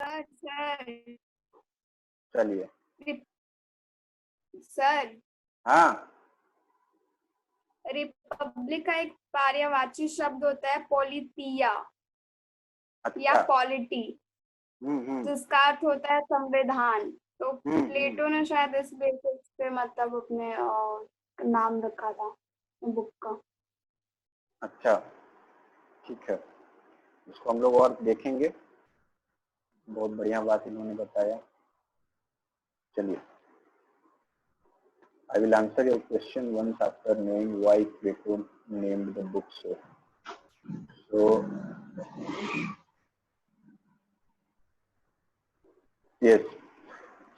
Sir चलिए sir, हाँ, Republic का एक पर्यायवाची शब्द होता है पॉलिटिया या अच्छा। पॉलिटी, हम्म। जिसका अर्थ होता है संविधान। तो हम्म। प्लेटो ने शायद इस बेसिस पे मतलब अपने नाम रखा था बुक का। अच्छा, ठीक है, इसको हम लोग और देखेंगे। बहुत बढ़िया बात इन्होंने बताया। चलिए, I will answer your question once after knowing why Plato named the book so. So, yes.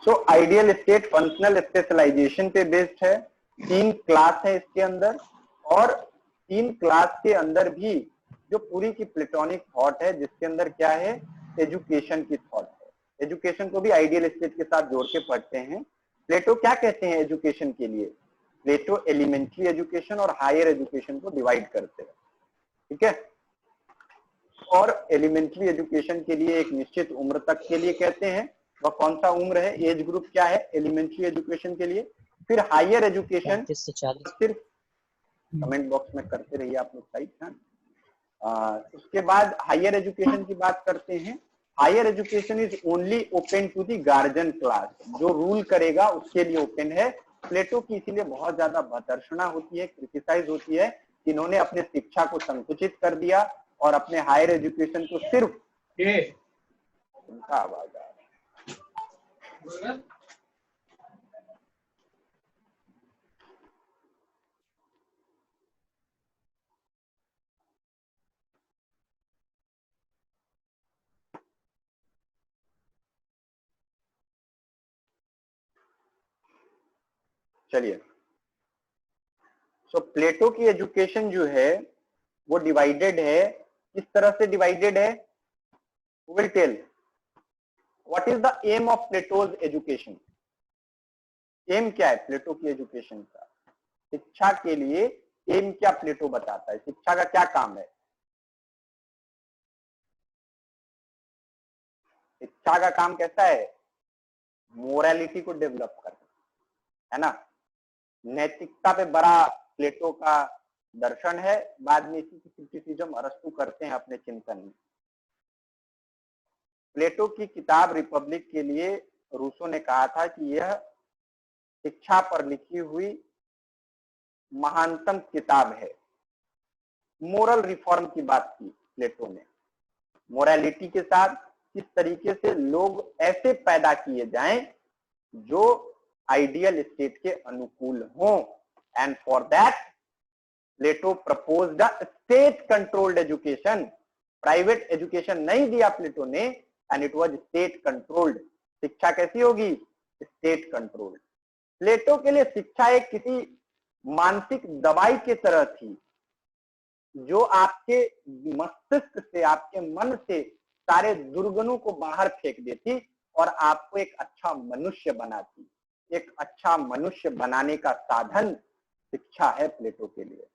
So ideal state functional specialization पे बेस्ड है। 3 क्लास है इसके अंदर, और 3 क्लास के अंदर भी जो पूरी की प्लेटोनिक थॉट है, जिसके अंदर क्या है, एजुकेशन की थॉट है। एजुकेशन को भी आइडियल स्टेट के साथ जोड़ के पढ़ते हैं। प्लेटो क्या कहते हैं एजुकेशन के लिए? प्लेटो एलिमेंट्री एजुकेशन और हायर एजुकेशन को डिवाइड करते हैं, ठीक है। और एलिमेंट्री एजुकेशन के लिए एक निश्चित उम्र तक के लिए कहते हैं, वह कौन सा उम्र है, एज ग्रुप क्या है एलिमेंट्री एजुकेशन के लिए। फिर हायर एजुकेशन 35 से 40। सिर्फ कमेंट बॉक्स में करते रहिए आप लोग टाइप। उसके बाद हायर एजुकेशन की बात करते हैं। Higher education is only open to the guardian class, जो रूल करेगा उसके लिए ओपन है। प्लेटो की इसीलिए बहुत ज्यादा भर्त्सना होती है, क्रिटिसाइज होती है कि इन्होंने अपने शिक्षा को संकुचित कर दिया और अपने हायर एजुकेशन को सिर्फ उनका आवाज आ रहा है। चलिए, सो प्लेटो की एजुकेशन जो है वो डिवाइडेड है। किस तरह से डिवाइडेड है? Will tell. What is the aim of Plato's education? Aim क्या है प्लेटो की एजुकेशन का? शिक्षा के लिए एम क्या प्लेटो बताता है? शिक्षा का क्या काम है? शिक्षा का काम कैसा है? मोरालिटी को डेवलप करना, है ना। नैतिकता पे बड़ा प्लेटो का दर्शन है। बाद में इसी की क्रिटिसिज्म अरस्तु करते हैं अपने चिंतन में। प्लेटो की किताब रिपब्लिक के लिए रूसो ने कहा था कि यह शिक्षा पर लिखी हुई महानतम किताब है। मोरल रिफॉर्म की बात की प्लेटो ने, मोरालिटी के साथ किस तरीके से लोग ऐसे पैदा किए जाएं जो आइडियल स्टेट के अनुकूल हों। And for that Plato proposed the state controlled education. Private education नहीं दिया प्लेटो ने, and it was state controlled. शिक्षा कैसी होगी? State controlled. प्लेटो के लिए शिक्षा एक किसी मानसिक दवाई की तरह थी, जो आपके मस्तिष्क से, आपके मन से सारे दुर्गुणों को बाहर फेंक देती और आपको एक अच्छा मनुष्य बनाती। एक अच्छा मनुष्य बनाने का साधन शिक्षा है प्लेटो के लिए।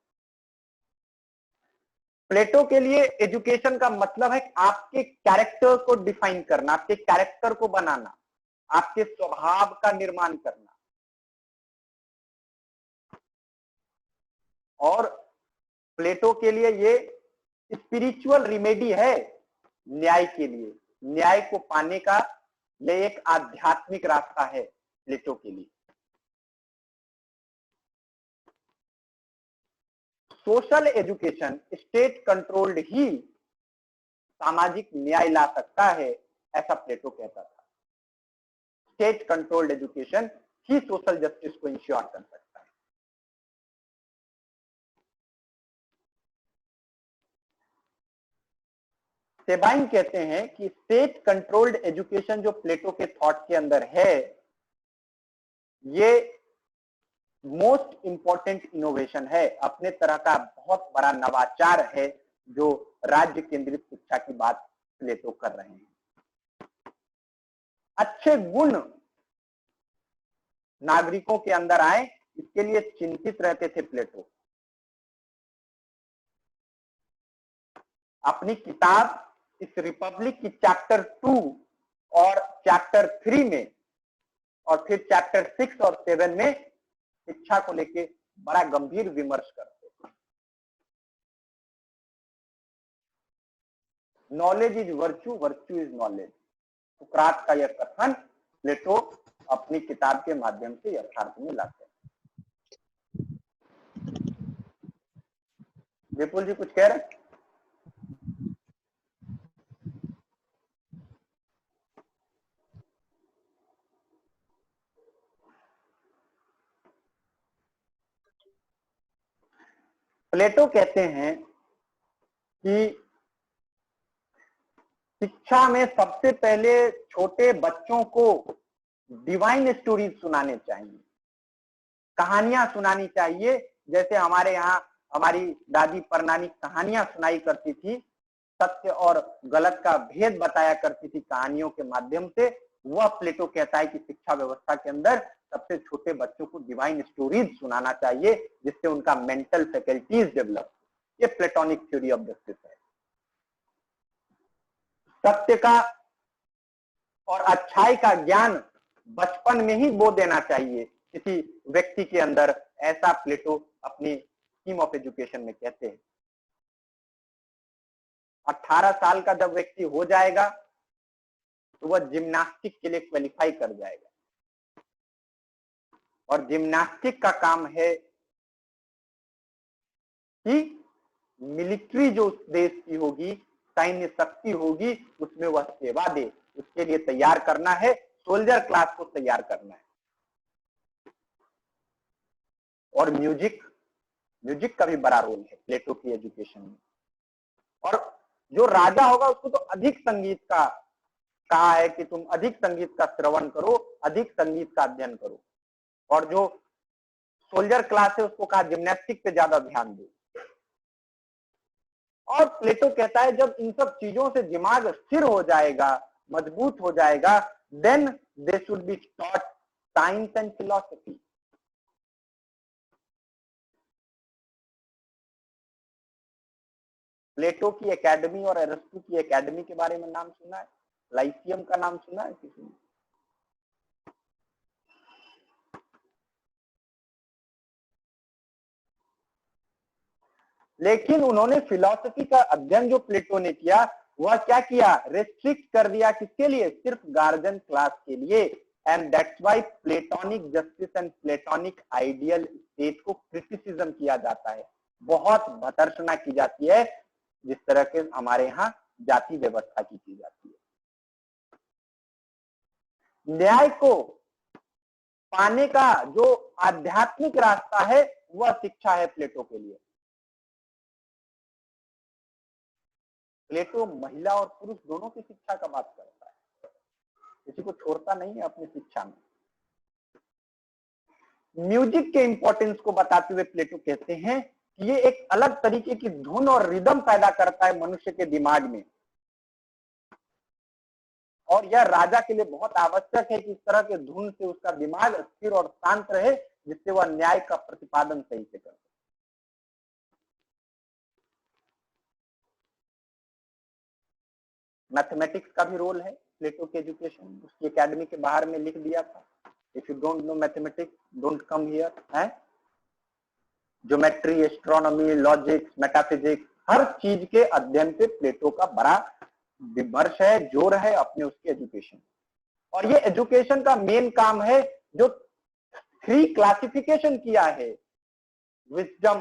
प्लेटो के लिए एजुकेशन का मतलब है आपके कैरेक्टर को डिफाइन करना, आपके कैरेक्टर को बनाना, आपके स्वभाव का निर्माण करना। और प्लेटो के लिए ये स्पिरिचुअल रिमेडी है न्याय के लिए। न्याय को पाने का ये एक आध्यात्मिक रास्ता है प्लेटो के लिए। सोशल एजुकेशन, स्टेट कंट्रोल्ड ही सामाजिक न्याय ला सकता है, ऐसा प्लेटो कहता था। स्टेट कंट्रोल्ड एजुकेशन ही सोशल जस्टिस को इंश्योर कर सकता है। सेबाइन कहते हैं कि स्टेट कंट्रोल्ड एजुकेशन जो प्लेटो के थॉट के अंदर है, ये मोस्ट इंपॉर्टेंट इनोवेशन है, अपने तरह का बहुत बड़ा नवाचार है जो राज्य केंद्रित शिक्षा की बात प्लेटो कर रहे हैं। अच्छे गुण नागरिकों के अंदर आए, इसके लिए चिंतित रहते थे प्लेटो। अपनी किताब इस रिपब्लिक की चैप्टर 2 और चैप्टर 3 में और फिर चैप्टर 6 और 7 में शिक्षा को लेके बड़ा गंभीर विमर्श करते हैं। Knowledge is virtue, virtue is knowledge, सुकरात का यह कथन प्लेटो अपनी किताब के माध्यम से यथार्थ में लाते हैं। विपुल जी कुछ कह रहे हैं? प्लेटो कहते हैं कि शिक्षा में सबसे पहले छोटे बच्चों को डिवाइन स्टोरीज सुनाने चाहिए, कहानियां सुनानी चाहिए। जैसे हमारे यहाँ हमारी दादी परनानी कहानियां सुनाई करती थी, सत्य और गलत का भेद बताया करती थी कहानियों के माध्यम से। वह प्लेटो कहता है कि शिक्षा व्यवस्था के अंदर सबसे छोटे बच्चों को डिवाइन स्टोरीज सुनाना चाहिए, जिससे उनका मेंटल फैकल्टीज डेवलप। ये प्लेटोनिक थ्योरी ऑफ जस्टिस है। सत्य का और अच्छाई का ज्ञान बचपन में ही बो देना चाहिए किसी व्यक्ति के अंदर, ऐसा प्लेटो अपनी स्कीम ऑफ एजुकेशन में कहते हैं। 18 साल का जब व्यक्ति हो जाएगा तो वह जिम्नास्टिक के लिए क्वालिफाई कर जाएगा, और जिम्नास्टिक का काम है कि मिलिट्री जो उस देश की होगी, सैन्य शक्ति होगी, उसमें वह सेवा दे, उसके लिए तैयार करना है, सोल्जर क्लास को तैयार करना है। और म्यूजिक का भी बड़ा रोल है प्लेटो की एजुकेशन में। और जो राजा होगा उसको तो अधिक संगीत का कहा है कि तुम अधिक संगीत का श्रवण करो, अधिक संगीत का अध्ययन करो। और जो सोल्जर क्लास है उसको कहा जिम्नास्टिक पे ज्यादा ध्यान दो। और प्लेटो कहता है जब इन सब चीजों से दिमाग स्थिर हो जाएगा, मजबूत हो जाएगा, then they should be taught science and philosophy. Plato की एकेडमी और एरिस्टो की एकेडमी के बारे में नाम सुना है? लाइसियम का नाम सुना है किसी ने? लेकिन उन्होंने फिलॉसफी का अध्ययन जो प्लेटो ने किया, वह क्या किया? रेस्ट्रिक्ट कर दिया। किसके लिए? सिर्फ गार्जियन क्लास के लिए। And that's why platonic justice and platonic ideal state को क्रिटिसिज्म किया जाता है, बहुत भर्त्सना की जाती है, जिस तरह के हमारे यहाँ जाति व्यवस्था की जाती है। न्याय को पाने का जो आध्यात्मिक रास्ता है वह शिक्षा है प्लेटो के लिए। प्लेटो महिला और पुरुष दोनों की शिक्षा का बात करता है, किसी को छोड़ता नहीं है अपनी शिक्षा में। म्यूजिक के इंपॉर्टेंस को बताते हुए प्लेटो कहते हैं कि ये एक अलग तरीके की धुन और रिदम पैदा करता है मनुष्य के दिमाग में, और यह राजा के लिए बहुत आवश्यक है कि इस तरह के धुन से उसका दिमाग स्थिर और शांत रहे, जिससे वह न्याय का प्रतिपादन सही से कर सके। मैथमेटिक्स का भी रोल है प्लेटो के एजुकेशन, उसकी एकेडमी के बाहर में लिख दिया था, if you don't know mathematics don't come here. है ज्योमेट्री, एस्ट्रोनॉमी, लॉजिक्स, मेटाफिजिक्स, हर चीज के अध्ययन पे प्लेटो का बड़ा विमर्श है, जोर है अपने उसके एजुकेशन। और ये एजुकेशन का मेन काम है जो 3 क्लासिफिकेशन किया है, विजडम,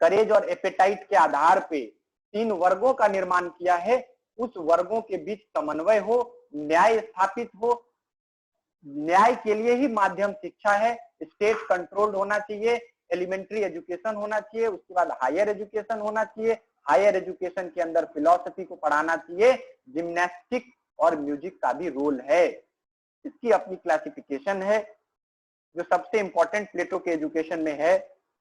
करेज और एपेटाइट के आधार पे 3 वर्गों का निर्माण किया है। उस वर्गों के बीच समन्वय हो, न्याय स्थापित हो। न्याय के लिए ही माध्यम शिक्षा है। स्टेट कंट्रोल्ड होना चाहिए, एलिमेंट्री एजुकेशन होना चाहिए, उसके बाद हायर एजुकेशन होना चाहिए। हायर एजुकेशन के अंदर फिलॉसफी को पढ़ाना चाहिए। जिम्नास्टिक और म्यूजिक का भी रोल है। इसकी अपनी क्लासिफिकेशन है। जो सबसे इंपॉर्टेंट प्लेटो के एजुकेशन में है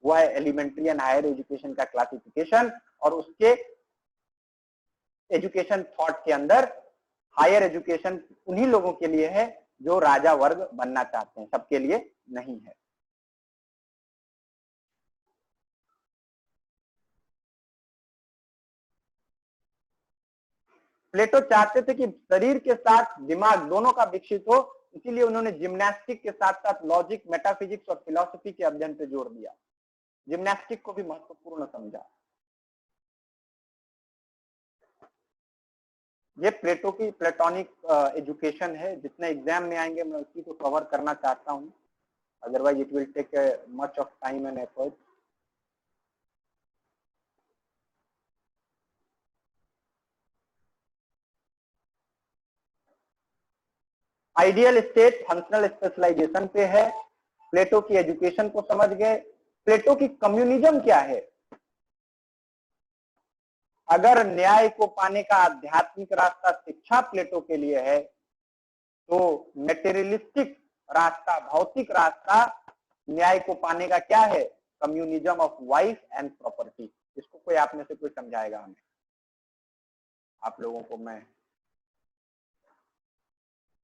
वह है एलिमेंट्री एंड हायर एजुकेशन का क्लासिफिकेशन, और उसके एजुकेशन थॉट के अंदर हायर एजुकेशन उन्हीं लोगों के लिए है जो राजा वर्ग बनना चाहते हैं, सबके लिए नहीं है। प्लेटो चाहते थे कि शरीर के साथ दिमाग दोनों का विकसित हो, इसीलिए उन्होंने जिम्नास्टिक के साथ साथ लॉजिक, मेटाफिजिक्स और फिलॉसफी के अध्ययन पे जोर दिया। जिम्नास्टिक को भी महत्वपूर्ण समझा। ये प्लेटो की प्लेटोनिक एजुकेशन है। जितने एग्जाम में आएंगे मैं उसी को कवर करना चाहता हूँ, otherwise it will take much of time and effort. Ideal state functional specialization पे है। प्लेटो की एजुकेशन को समझ गए। प्लेटो की कम्युनिज्म क्या है? अगर न्याय को पाने का आध्यात्मिक रास्ता शिक्षा प्लेटो के लिए है, तो मेटेरियलिस्टिक रास्ता, भौतिक रास्ता न्याय को पाने का क्या है? Communism of wife and property. इसको कोई आप में से कोई समझाएगा हमें? आप लोगों को मैं,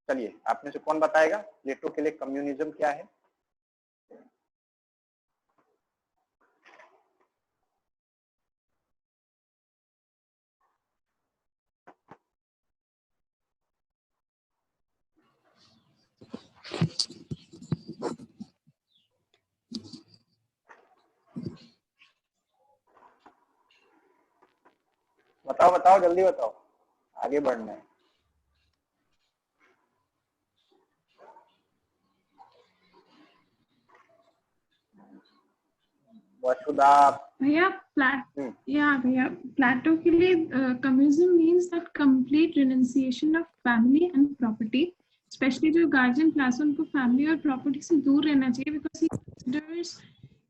चलिए आप में से कौन बताएगा प्लेटो के लिए कम्युनिज्म क्या है? बताओ बताओ, जल्दी बताओ, आगे बढ़ना है। वसुधा। भैया भैया प्लेटो के लिए communism means that complete renunciation of family and property, specially जो गार्जियन क्लास उनको फैमिली और प्रॉपर्टी से दूर रहना चाहिए, because he considers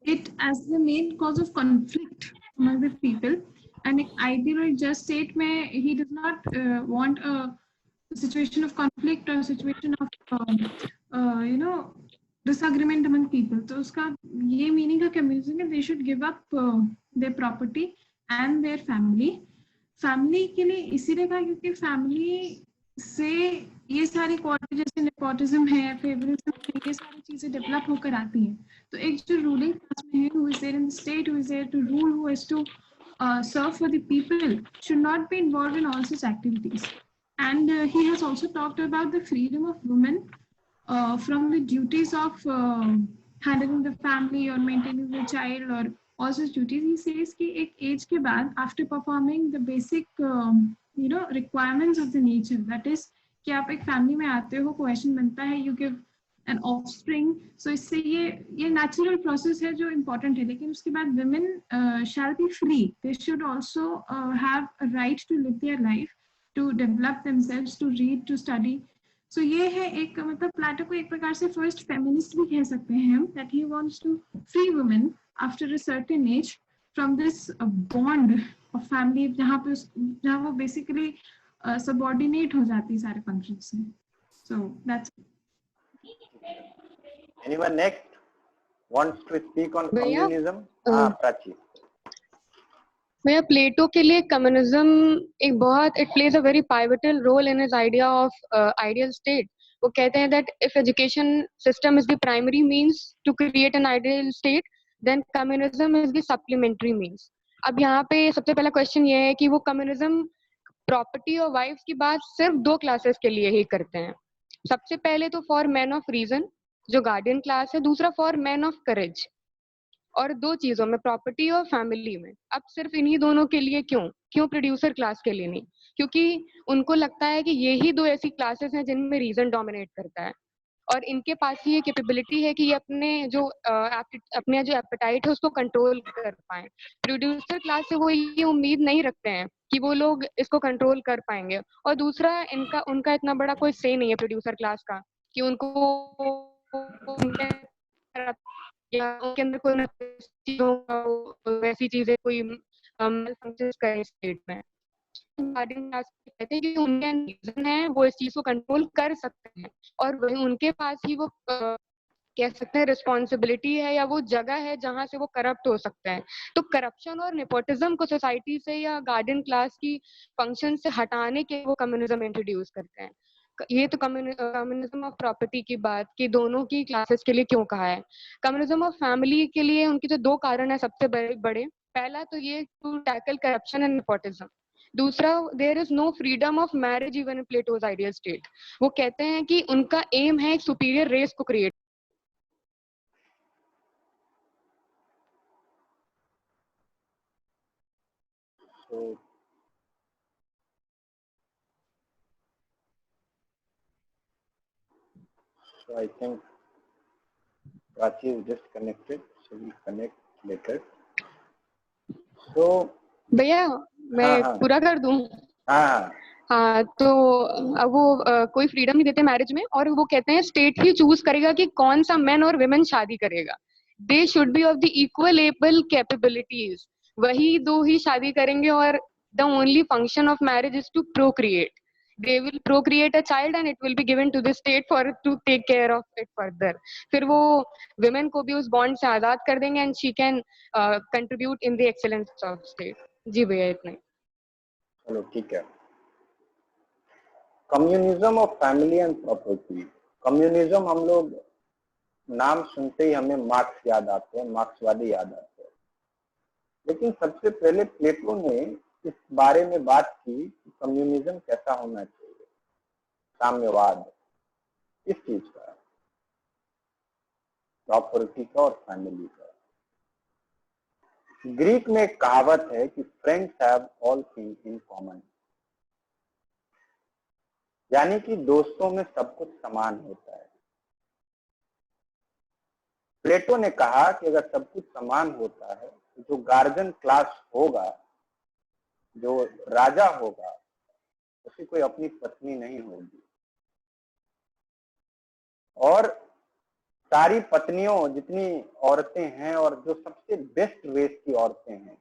it as the main cause of conflict among the people. And एक आइडियल और जस्ट स्टेट में he does not want a situation of conflict और situation of disagreement among people. तो उसका ये मीनिंग का communism है, they should give up their property and their family. Family के लिए इसीलिए कहा क्योंकि फैमिली से ये सारी क्वालिटी जैसे नेपोटिज्म है, फेवरिज्म है, ये सारी चीजें डेवलप होकर आती हैं। तो एक जो रूलिंग क्लास में है, who is there in the state, who is there to rule, who is to serve for the people, should not be involved in all such activities. And he has also talked about the freedom of women from the duties of handling the family or maintaining the child or all such duties. He says कि एक age के बाद after performing the basic requirements of the nature, that is कि आप एक family में आते हो, question बनता है, you give an offspring, so इससे ये natural process है जो important है। लेकिन उसके बाद women shall be free, they should also have a right to live their life, to develop themselves, to read, to study. So ये है एक, मतलब प्लेटो को एक प्रकार से फर्स्ट फेमिनिस्ट भी कह सकते हैं हम, that he wants to free women after a certain age from this bond of family, जहाँ वो basically subordinate हो जाती है सारे functions में. So that's Anyone next wants to speak on भैया, communism? हाँ प्राची। भैया प्लेटो के लिए कम्युनिज्म एक बहुत, it plays a very pivotal role in his idea of ideal state. वो कहते हैं that if education system is the primary means to create an ideal state, then communism is the supplementary means. अब यहाँ पे सबसे पहला question ये है कि वो कम्युनिज्म प्रॉपर्टी और वाइफ्स की बात सिर्फ 2 क्लासेस के लिए ही करते हैं। सबसे पहले तो फॉर मैन ऑफ रीजन जो गार्डियन क्लास है, दूसरा फॉर मैन ऑफ करेज, और 2 चीजों में, प्रॉपर्टी और फैमिली में। अब सिर्फ इन्हीं दोनों के लिए क्यों प्रोड्यूसर क्लास के लिए नहीं? क्योंकि उनको लगता है कि यही 2 ऐसी क्लासेस हैं जिनमें रीजन डोमिनेट करता है, और इनके पास ही ये कैपेबिलिटी है कि ये अपने जो एपेटाइट है उसको कंट्रोल कर पाए। प्रोड्यूसर क्लास से वो ये उम्मीद नहीं रखते हैं कि वो लोग इसको कंट्रोल कर पाएंगे। और दूसरा, उनका इतना बड़ा कोई से नहीं है प्रोड्यूसर क्लास का कि या उनके अंदर कोई वैसी चीजें कोई फंक्शंस करें स्टेट में। गार्डियन क्लास कहते हैं कि उनके रीजन है, वो इस चीज को कंट्रोल कर सकते हैं, और वही उनके पास ही वो कह सकते हैं रिस्पॉन्सिबिलिटी है या वो जगह है जहां से वो करप्ट हो सकते हैं। तो करप्शन और नेपोटिज्म को सोसाइटी से या गार्डियन क्लास की फंक्शन से हटाने के वो कम्युनिज्म इंट्रोड्यूस करते हैं। ये तो कम्युनिज्म ऑफ प्रॉपर्टी की बात कि दोनों की क्लासेस के लिए क्यों कहा है। कम्युनिज्म ऑफ फैमिली के लिए उनके जो 2 कारण है सबसे बड़े। पहला तो ये to tackle corruption and nepotism. दूसरा, there is no freedom of marriage even in Plato's ideal state. वो कहते हैं कि उनका एम है एक सुपीरियर रेस को create. So I think Prachi is disconnected, so we'll connect later. So भैया मैं हाँ पूरा कर दूं? हाँ हाँ, तो अब वो कोई फ्रीडम नहीं देते मैरिज में, और वो कहते हैं स्टेट ही चूज करेगा कि कौन सा मैन और विमेन शादी करेगा। They should be of the equal able capabilities, वही दो ही शादी करेंगे, और the only function of marriage is to procreate. They will procreate a child and it will be given to the state for to take care of it further. फिर वो women को भी उस बॉन्ड से आजाद कर देंगे and she can contribute in the excellence of state. जी भैया इतना ही। चलो ठीक है। Communism of family and property. Communism हम लोग नाम सुनते ही हमें मार्क्स याद आते हैं, मार्क्सवादी याद आते हैं, लेकिन सबसे पहले प्लेटो ने इस बारे में बात की कि कम्युनिज्म कैसा होना चाहिए, साम्यवाद, इस चीज का, प्रॉपर्टी का और फैमिली का। ग्रीक में एक कहावत है कि friends have all things in common, यानी कि दोस्तों में सब कुछ समान होता है। प्लेटो ने कहा कि अगर सब कुछ समान होता है तो जो गार्जियन क्लास होगा, जो राजा होगा, उसे कोई अपनी पत्नी नहीं होगी, और सारी पत्नियों, जितनी औरतें हैं और जो सबसे बेस्ट रेस की औरतें हैं,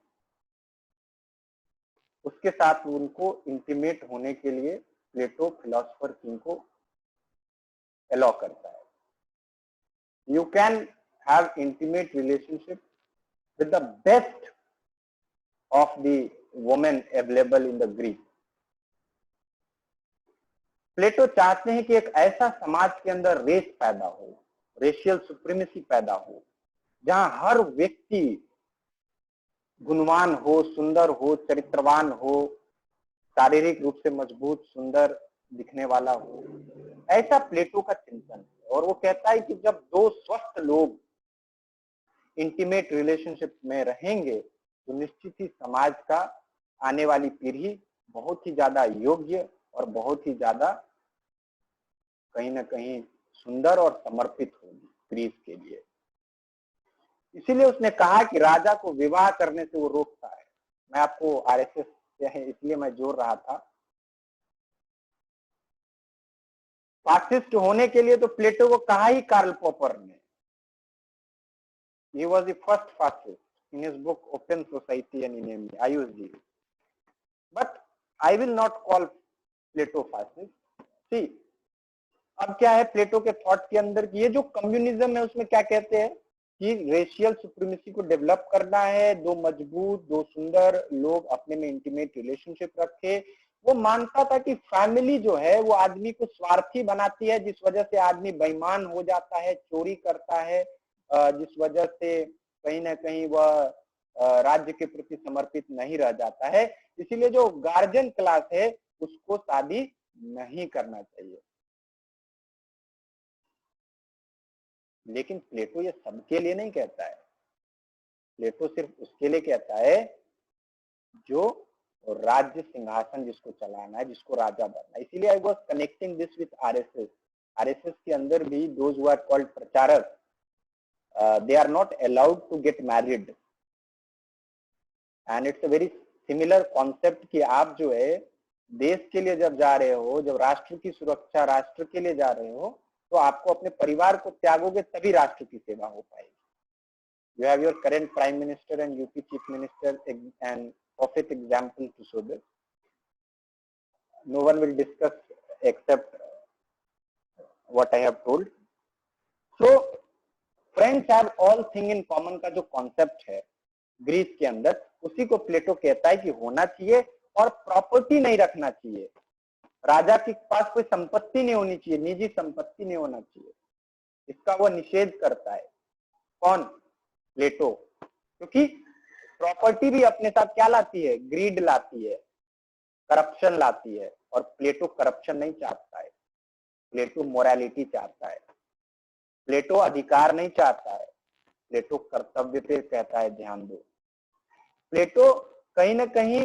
उसके साथ उनको इंटीमेट होने के लिए प्लेटो फिलोसोफर किंग को अलाउ करता है। You can have intimate relationship with the best of the women available in the Greek. Plato चाहते हैं कि एक ऐसा समाज के अंदर रेस पैदा हो, रेशियल सुप्रीमेसी पैदा हो, जहां हर व्यक्ति गुणवान हो, सुंदर हो, चरित्रवान हो, शारीरिक रूप से मजबूत, सुंदर दिखने वाला हो। ऐसा प्लेटो का चिंतन है। और वो कहता है कि जब दो स्वस्थ लोग इंटीमेट रिलेशनशिप में रहेंगे तो निश्चित ही समाज का आने वाली पीढ़ी बहुत ही ज्यादा योग्य और बहुत ही ज्यादा कहीं ना कहीं सुंदर और समर्पित होगी ग्रीस के लिए। इसीलिए उसने कहा कि राजा को विवाह करने से वो रोकता है। मैं आपको आरएसएस से है इसलिए मैं जोड़ रहा था। फासिस्ट होने के लिए तो प्लेटो को कहा ही कार्ल पॉपर ने। He was the first fascist in his book Open Society and Enemy. I use these, but I will not call Plato fascist. See, अब क्या है प्लेटो के थॉट के अंदर कि ये जो कम्युनिज्म है उसमें क्या कहते हैं कि रेशियल सुप्रीमेसी को डेवलप करना है, दो मजबूत, दो सुंदर लोग अपने में इंटीमेट रिलेशनशिप रखे। वो मानता था कि फैमिली जो है वो आदमी को स्वार्थी बनाती है, जिस वजह से आदमी बेईमान हो जाता है, चोरी करता है, जिस वजह से कहीं ना कहीं वह राज्य के प्रति समर्पित नहीं रह जाता है। इसीलिए जो गार्जियन क्लास है उसको शादी नहीं करना चाहिए। लेकिन प्लेटो ये सबके लिए नहीं कहता है। प्लेटो सिर्फ उसके लिए कहता है जो राज्य सिंहासन जिसको चलाना है, जिसको राजा बनना है। इसीलिए I was connecting this with RSS. RSS के अंदर भी दोज हु आर कॉल्ड प्रचारक, they are not allowed to get married, and it's a very similar concept कि आप जो है देश के लिए जब जा रहे हो, जब राष्ट्र की सुरक्षा, राष्ट्र के लिए जा रहे हो, तो आपको अपने परिवार को त्यागोगे तभी राष्ट्र की सेवा हो पाएगी। You have your current prime minister and UP chief minister and perfect example to show this. No one will discuss except what I have told. So friends have all thing in common का जो concept है Greece के अंदर, उसी को प्लेटो कहता है कि होना चाहिए। और प्रॉपर्टी नहीं रखना चाहिए, राजा के पास कोई संपत्ति नहीं होनी चाहिए, निजी संपत्ति नहीं होना चाहिए, इसका वो निषेध करता है। कौन? प्लेटो। क्योंकि प्रॉपर्टी भी अपने साथ क्या लाती है? ग्रीड लाती है। करप्शन लाती है, और प्लेटो करप्शन नहीं चाहता है, प्लेटो मोरालिटी चाहता है, प्लेटो अधिकार नहीं चाहता है, प्लेटो कर्तव्य पे कहता है ध्यान दो। प्लेटो कहीं ना कहीं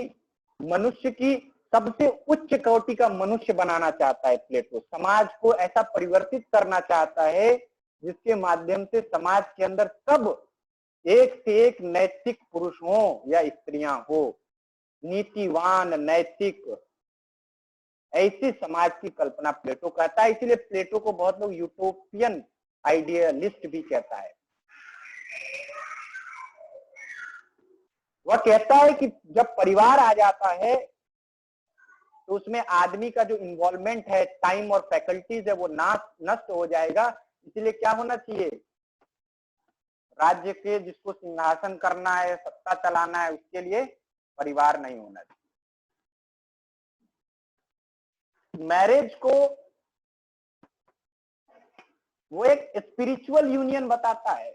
मनुष्य की सबसे उच्च कोटि का मनुष्य बनाना चाहता है। प्लेटो समाज को ऐसा परिवर्तित करना चाहता है जिसके माध्यम से समाज के अंदर सब एक से एक नैतिक पुरुष हो या स्त्रियां हो, नीतिवान, नैतिक, ऐसे समाज की कल्पना प्लेटो करता है। इसीलिए प्लेटो को बहुत लोग यूटोपियन आइडियलिस्ट भी कहता है। वह कहता है कि जब परिवार आ जाता है तो उसमें आदमी का जो इन्वॉल्वमेंट है, टाइम और फैकल्टीज है, वो नष्ट हो जाएगा। इसलिए क्या होना चाहिए, राज्य के जिसको सिंहासन करना है, सत्ता चलाना है, उसके लिए परिवार नहीं होना चाहिए। मैरिज को वो एक स्पिरिचुअल यूनियन बताता है।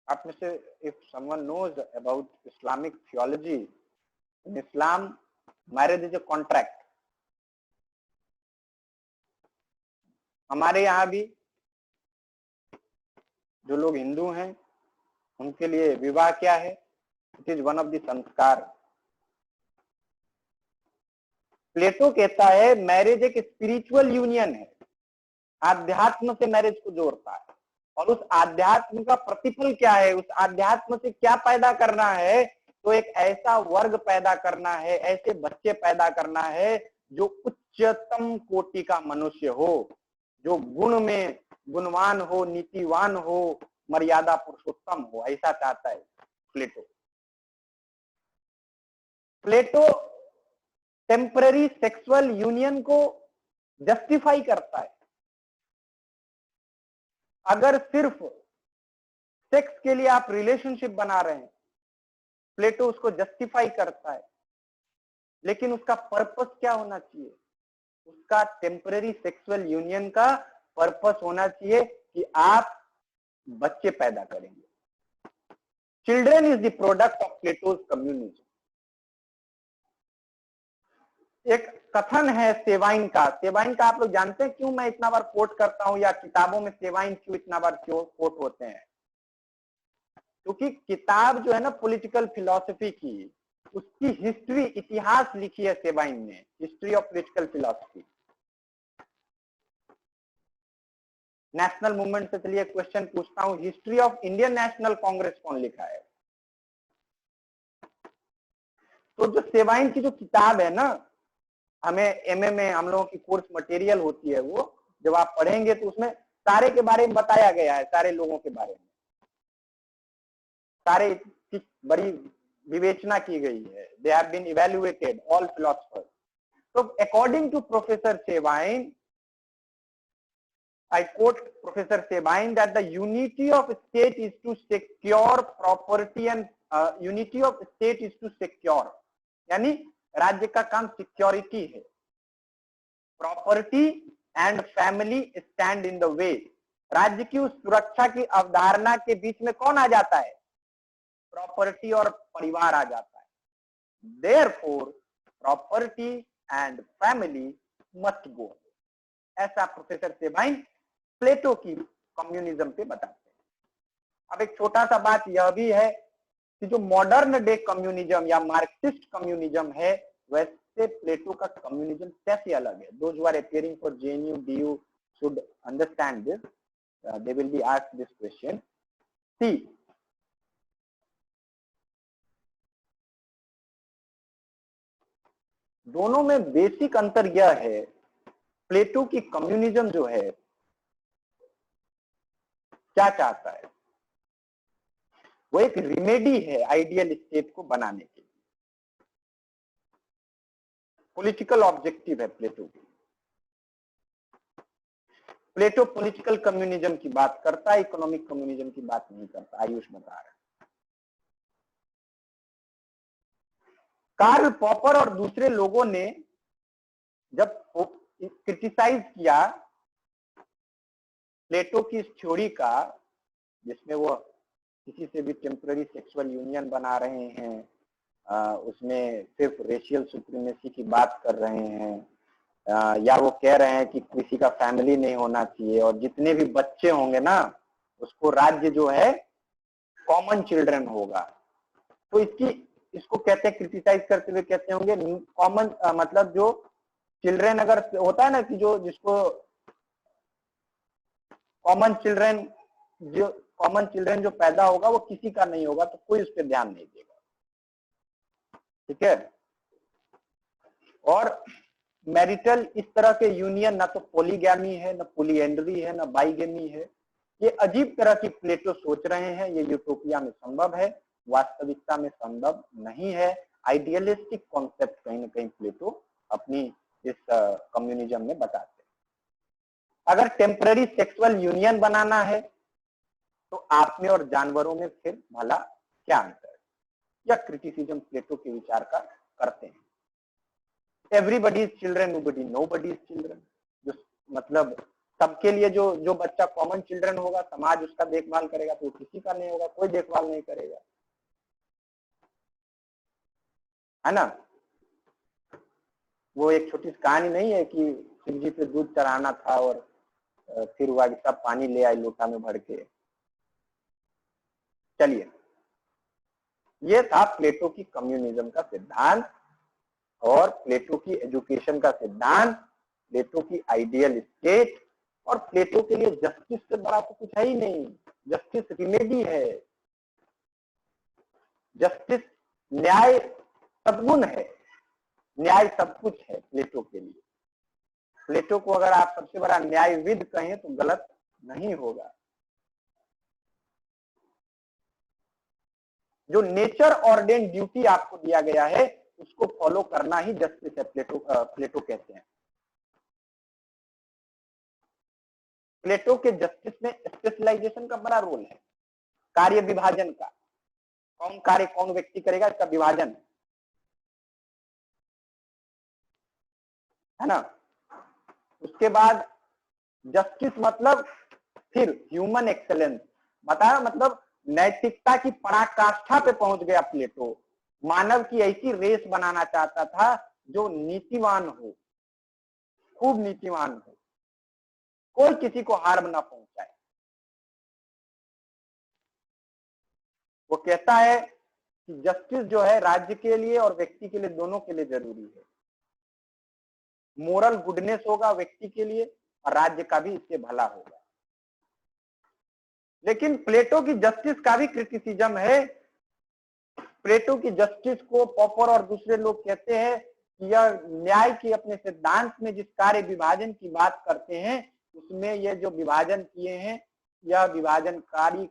आप में से if someone knows about Islamic theology, in Islam marriage is a contract. हमारे यहाँ भी जो लोग हिंदू हैं उनके लिए विवाह क्या है, it is one of the संस्कार। प्लेटो कहता है मैरिज एक स्पिरिचुअल यूनियन है, आध्यात्म से मैरिज को जोड़ता है। और उस आध्यात्म का प्रतिफल क्या है, उस आध्यात्म से क्या पैदा करना है, तो एक ऐसा वर्ग पैदा करना है, ऐसे बच्चे पैदा करना है जो उच्चतम कोटि का मनुष्य हो, जो गुण में गुणवान हो, नीतिवान हो, मर्यादा पुरुषोत्तम हो, ऐसा चाहता है प्लेटो। प्लेटो टेम्पररी सेक्सुअल यूनियन को जस्टिफाई करता है। अगर सिर्फ सेक्स के लिए आप रिलेशनशिप बना रहे हैं, प्लेटो उसको जस्टिफाई करता है, लेकिन उसका पर्पस क्या होना चाहिए, उसका टेम्पररी सेक्सुअल यूनियन का पर्पस होना चाहिए कि आप बच्चे पैदा करेंगे। Children is the product of Plato's communism. एक कथन है सेवाइन का, सेवाइन का आप लोग जानते हैं क्यों मैं इतना बार कोट करता हूं, या किताबों में सेवाइन क्यों इतना बार कोट होते हैं? क्योंकि किताब जो है ना पॉलिटिकल फिलॉसफी की, उसकी हिस्ट्री, इतिहास लिखी है सेवाइन ने, history of political philosophy. National movement से चलिए क्वेश्चन पूछता हूं, history of Indian national Congress कौन लिखा है? तो जो सेवाइन की जो किताब है ना, हमें एमए में हम लोगों की कोर्स मटेरियल होती है, वो जब आप पढ़ेंगे तो उसमें सारे के बारे में बताया गया है, सारे लोगों के बारे में, सारे की बड़ी विवेचना की गई है। They have been evaluated all philosophers. तो according to professor Sabine, I quote Professor Sabine that the unity of state is to secure property and unity of state is to secure, यानी राज्य का काम सिक्योरिटी है, property and family stand in the way. राज्य की उस सुरक्षा की अवधारणा के बीच में कौन आ जाता है? प्रॉपर्टी और परिवार आ जाता है। Therefore, property and family must go, ऐसा प्रोफेसर सेबाइन प्लेटो की कम्युनिज्म पे बताते हैं। अब एक छोटा सा बात यह भी है कि जो मॉडर्न डे कम्युनिज्म या मार्क्सिस्ट कम्युनिज्म है, वैसे प्लेटो का कम्युनिज्म कैसे अलग है? Those who are appearing for JNU, DU should understand this. They will be asked this question. See, दोनों में बेसिक अंतर यह है, प्लेटो की कम्युनिज्म जो है क्या चाहता है? वो एक रिमेडी है आइडियल स्टेट को बनाने के लिए, पॉलिटिकल ऑब्जेक्टिव है प्लेटो की। प्लेटो पॉलिटिकल कम्युनिज्म की बात करता है, इकोनॉमिक कम्युनिज्म की बात नहीं करता। आयुष बता रहा है। कार्ल पॉपर और दूसरे लोगों ने जब क्रिटिसाइज किया प्लेटो की इस थ्योरी का, जिसमें वो किसी से भी टेम्पररी सेक्सुअल यूनियन बना रहे हैं, उसमें सिर्फ रेशियल सुप्रीमेसी की बात कर रहे हैं, या वो कह रहे हैं कि किसी का फैमिली नहीं होना चाहिए और जितने भी बच्चे होंगे ना उसको राज्य जो है कॉमन चिल्ड्रन होगा। तो इसको कहते हैं, क्रिटिसाइज करते हुए कहते होंगे कॉमन, मतलब जो चिल्ड्रन अगर होता है ना कि जिसको कॉमन चिल्ड्रन जो पैदा होगा वो किसी का नहीं होगा तो कोई उस पर ध्यान नहीं देगा, ठीक है। और मैरिटल इस तरह के यूनियन ना तो पॉलीगैमी है, ना पॉलीएंड्री है, ना बाइगेमी है। ये अजीब तरह की प्लेटो सोच रहे हैं, ये यूटोपिया में संभव है, वास्तविकता में संभव नहीं है। आइडियलिस्टिक कॉन्सेप्ट कहीं ना कहीं प्लेटो अपनी इस कम्युनिज्म में बताते हैं। अगर टेम्पररी सेक्सुअल यूनियन बनाना है तो आप में और जानवरों में फिर भला क्या अंतर है? या क्रिटिसिज्म प्लेटो के विचार का करते हैं। Everybody is children, nobody is children, जो मतलब सबके लिए जो बच्चा कॉमन चिल्ड्रन होगा, समाज उसका देखभाल करेगा, तो किसी का नहीं होगा, कोई देखभाल नहीं करेगा, है ना। वो एक छोटी सी कहानी नहीं है कि शिव जी पे दूध चढ़ाना था और फिर हुआ कि सब पानी ले आए लोटा में भर के। चलिए, ये था प्लेटो की कम्युनिज्म का सिद्धांत और प्लेटो की एजुकेशन का सिद्धांत, प्लेटो की आइडियल स्टेट। और प्लेटो के लिए जस्टिस से बड़ा तो कुछ है ही नहीं, जस्टिस रिमेडी है, जस्टिस न्याय सद्गुण है, न्याय सब कुछ है प्लेटो के लिए। प्लेटो को अगर आप सबसे बड़ा न्यायविद कहें तो गलत नहीं होगा। जो नेचर ऑर्डेन ड्यूटी आपको दिया गया है उसको फॉलो करना ही जस्टिस है, प्लेटो कहते हैं। प्लेटो के जस्टिस में स्पेशलाइजेशन का बड़ा रोल है, कार्य विभाजन का, कौन कार्य कौन व्यक्ति करेगा इसका विभाजन है ना। उसके बाद जस्टिस मतलब फिर ह्यूमन एक्सेलेंस, बताया, मतलब नैतिकता की पराकाष्ठा पे पहुंच गया प्लेटो। मानव की ऐसी रेस बनाना चाहता था जो नीतिवान हो, खूब नीतिवान हो, कोई किसी को हार्म ना पहुंचाए। वो कहता है कि जस्टिस जो है राज्य के लिए और व्यक्ति के लिए, दोनों के लिए जरूरी है। मोरल गुडनेस होगा व्यक्ति के लिए और राज्य का भी इससे भला होगा। लेकिन प्लेटो की जस्टिस का भी क्रिटिसिज्म है। प्लेटो की जस्टिस को पॉपर और दूसरे लोग कहते हैं कि यह न्याय की अपने सिद्धांत में जिस कार्य विभाजन की बात करते हैं उसमें ये जो विभाजन किए हैं, यह विभाजनकारी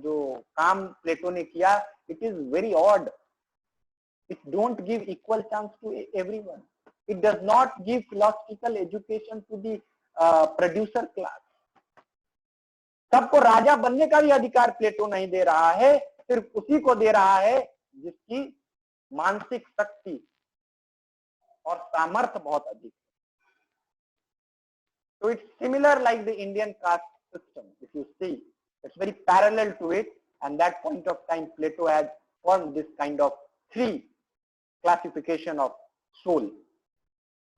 जो काम प्लेटो ने किया, it is very odd. It don't give equal chance to everyone. It does not give philosophical education to the producer class. सबको राजा बनने का भी अधिकार प्लेटो नहीं दे रहा है, सिर्फ उसी को दे रहा है जिसकी मानसिक शक्ति और सामर्थ्य बहुत अधिक है। So it's similar like the Indian caste system. If you see, it's very parallel to it, and that point of time Plato had formed this kind of three classification of soul.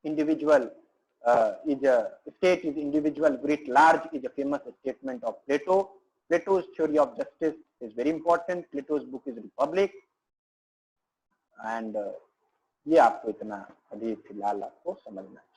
Individual is a state, is individual, writ large is a famous statement of Plato. Plato's theory of justice is very important. Plato's book is Republic, and ये आपको इतना अभी फिलहाल आपको समझना है।